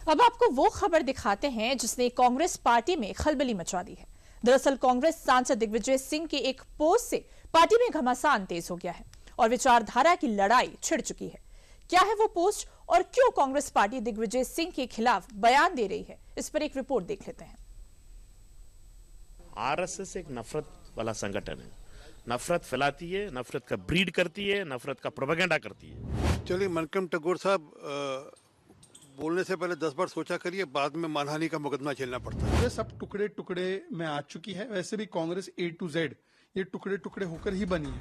अब आपको वो खबर दिखाते हैं जिसने कांग्रेस पार्टी में खलबली मचा दी है। दरअसल कांग्रेस सांसद दिग्विजय सिंह के एक पोस्ट से पार्टी में घमासान तेज हो गया है और विचारधारा की लड़ाई छिड़ चुकी है। क्या है वो पोस्ट और क्यों कांग्रेस पार्टी दिग्विजय सिंह के खिलाफ बयान दे रही है, इस पर एक रिपोर्ट देख लेते हैं। आरएसएस एक नफरत वाला संगठन है, नफरत फैलाती है, नफरत का ब्रीड करती है, नफरत का प्रोपेगेंडा करती है। चलिए मनकम टैगोर साहब, बोलने से पहले 10 बार सोचा करिए, बाद में मानहानि का मुकदमा झेलना पड़ता है। ये सब टुकड़े टुकड़े में आ चुकी है। वैसे भी कांग्रेस A to Z ये टुकड़े टुकड़े होकर ही बनी है।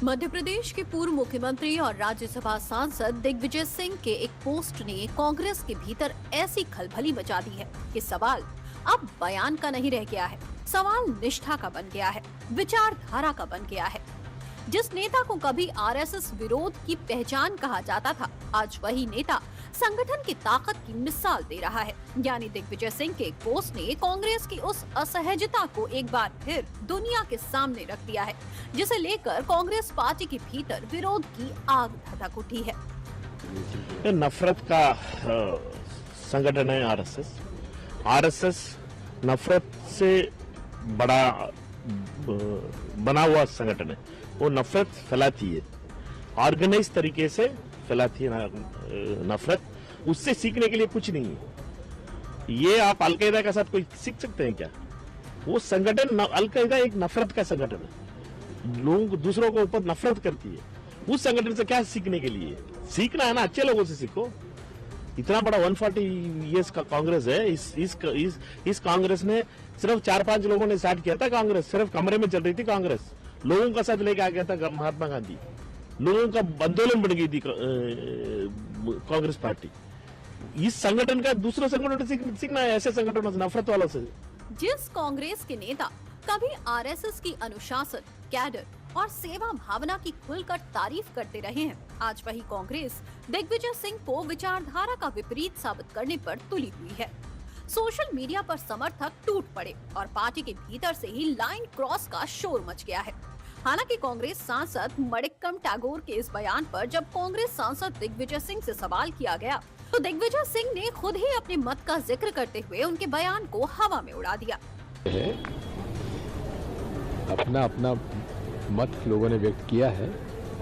मध्य प्रदेश के पूर्व मुख्यमंत्री और राज्यसभा सांसद दिग्विजय सिंह के एक पोस्ट ने कांग्रेस के भीतर ऐसी खलबली मचा दी है कि सवाल अब बयान का नहीं रह गया है, सवाल निष्ठा का बन गया है, विचारधारा का बन गया है। जिस नेता को कभी आरएसएस विरोध की पहचान कहा जाता था, आज वही नेता संगठन की ताकत की मिसाल दे रहा है। यानी दिग्विजय सिंह के एक पोस्ट ने कांग्रेस की उस असहजता को एक बार फिर दुनिया के सामने रख दिया है, जिसे लेकर कांग्रेस पार्टी के भीतर विरोध की आग धधक उठी है। नफरत का संगठन है आरएसएस। आरएसएस नफरत से बड़ा बना हुआ संगठन है। वो नफरत फैलाती है, ऑर्गेनाइज तरीके से फैलाती है नफरत। उससे सीखने के लिए कुछ नहीं है। ये आप अलकायदा के साथ कोई सीख सकते हैं क्या? वो संगठन, अलकायदा एक नफरत का संगठन है, लोग दूसरों को ऊपर नफरत करती है। उस संगठन से क्या सीखने के लिए? सीखना है ना, अच्छे लोगों से सीखो। इतना बड़ा 140 इयर्स का कांग्रेस है। इस कांग्रेस ने सिर्फ 4-5 लोगों ने स्टार्ट किया था। कांग्रेस सिर्फ कमरे में चल रही थी। कांग्रेस लोगों का साथ लेके आ गया था महात्मा गांधी। लोगों का आंदोलन बन गई थी कांग्रेस पार्टी। इस संगठन का दूसरे संगठन से सीखना है, ऐसे संगठनों से, नफरत वालों से। जिस कांग्रेस के नेता कभी आरएसएस की अनुशासन, कैडर और सेवा भावना की खुलकर तारीफ करते रहे हैं, आज वही कांग्रेस दिग्विजय सिंह को विचारधारा का विपरीत साबित करने पर तुली हुई है। सोशल मीडिया पर समर्थक टूट पड़े और पार्टी के भीतर से ही लाइन क्रॉस का शोर मच गया है। हालांकि कांग्रेस सांसद मणिक्कम टैगोर के इस बयान पर जब कांग्रेस सांसद दिग्विजय सिंह से सवाल किया गया, तो दिग्विजय सिंह ने खुद ही अपने मत का जिक्र करते हुए उनके बयान को हवा में उड़ा दिया। अपना अपना मत लोगों ने व्यक्त किया है,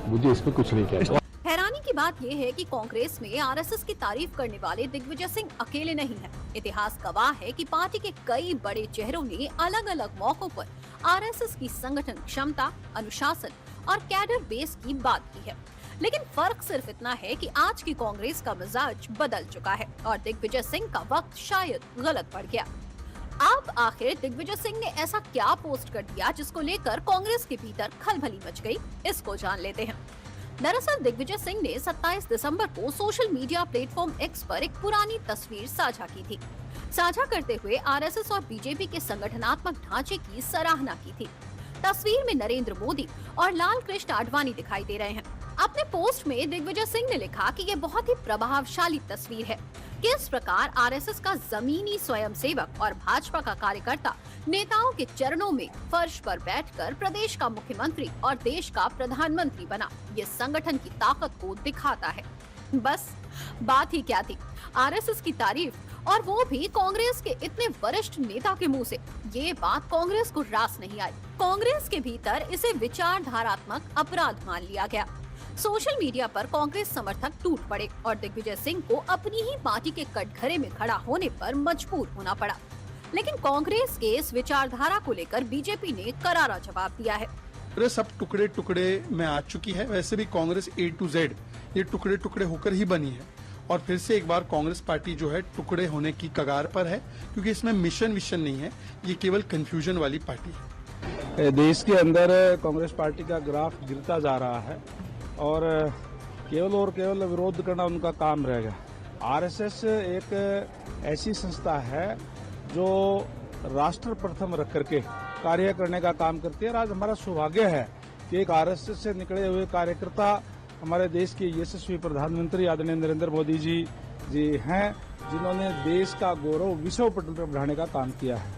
मुझे इस पर कुछ नहीं कहना। हैरानी की बात यह है कि कांग्रेस में आरएसएस की तारीफ करने वाले दिग्विजय सिंह अकेले नहीं हैं। इतिहास गवाह है कि पार्टी के कई बड़े चेहरों ने अलग अलग मौकों पर आरएसएस की संगठन क्षमता, अनुशासन और कैडर बेस की बात की है। लेकिन फर्क सिर्फ इतना है कि आज की कांग्रेस का मिजाज बदल चुका है और दिग्विजय सिंह का वक्त शायद गलत पड़ गया। अब आखिर दिग्विजय सिंह ने ऐसा क्या पोस्ट कर दिया जिसको लेकर कांग्रेस के भीतर खलबली मच गई, इसको जान लेते हैं। दरअसल दिग्विजय सिंह ने 27 दिसंबर को सोशल मीडिया प्लेटफॉर्म एक्स पर एक पुरानी तस्वीर साझा की थी। साझा करते हुए आरएसएस और बीजेपी के संगठनात्मक ढांचे की सराहना की थी। तस्वीर में नरेंद्र मोदी और लाल कृष्ण आडवाणी दिखाई दे रहे हैं। अपने पोस्ट में दिग्विजय सिंह ने लिखा कि ये बहुत ही प्रभावशाली तस्वीर है। किस प्रकार आरएसएस का जमीनी स्वयंसेवक और भाजपा का कार्यकर्ता नेताओं के चरणों में फर्श पर बैठकर प्रदेश का मुख्यमंत्री और देश का प्रधानमंत्री बना, ये संगठन की ताकत को दिखाता है। बस बात ही क्या थी, आरएसएस की तारीफ, और वो भी कांग्रेस के इतने वरिष्ठ नेता के मुंह से। ये बात कांग्रेस को रास नहीं आई। कांग्रेस के भीतर इसे विचारधारात्मक अपराध मान लिया गया। सोशल मीडिया पर कांग्रेस समर्थक टूट पड़े और दिग्विजय सिंह को अपनी ही पार्टी के कटघरे में खड़ा होने पर मजबूर होना पड़ा। लेकिन कांग्रेस के इस विचारधारा को लेकर बीजेपी ने करारा जवाब दिया है। ये सब टुकड़े टुकड़े में आ चुकी है। वैसे भी कांग्रेस A to Z ये टुकड़े टुकड़े होकर ही बनी है और फिर से एक बार कांग्रेस पार्टी जो है टुकड़े होने की कगार पर है, क्योंकि इसमें मिशन विशन नहीं है, ये केवल कंफ्यूजन वाली पार्टी है। देश के अंदर कांग्रेस पार्टी का ग्राफ गिरता जा रहा है और केवल विरोध करना उनका काम रहेगा। आरएसएस एक ऐसी संस्था है जो राष्ट्र प्रथम रख करके कार्य करने का काम करती है। आज हमारा सौभाग्य है कि एक आरएसएस से निकले हुए कार्यकर्ता हमारे देश के यशस्वी प्रधानमंत्री आदरणीय नरेंद्र मोदी जी हैं, जिन्होंने देश का गौरव विश्व पटल पर बढ़ाने का काम किया है।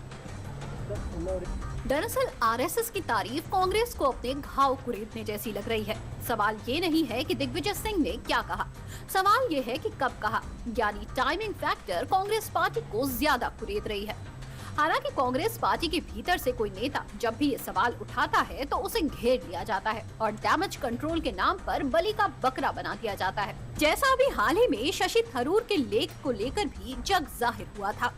दरअसल आरएसएस की तारीफ कांग्रेस को अपने घाव कुरेदने जैसी लग रही है। सवाल ये नहीं है कि दिग्विजय सिंह ने क्या कहा, सवाल ये है कि कब कहा, यानी टाइमिंग फैक्टर कांग्रेस पार्टी को ज्यादा कुरेद रही है। हालांकि कांग्रेस पार्टी के भीतर से कोई नेता जब भी ये सवाल उठाता है तो उसे घेर लिया जाता है और डैमेज कंट्रोल के नाम पर बलि का बकरा बना दिया जाता है, जैसा अभी हाल ही में शशि थरूर के लेख को लेकर भी जग जाहिर हुआ था।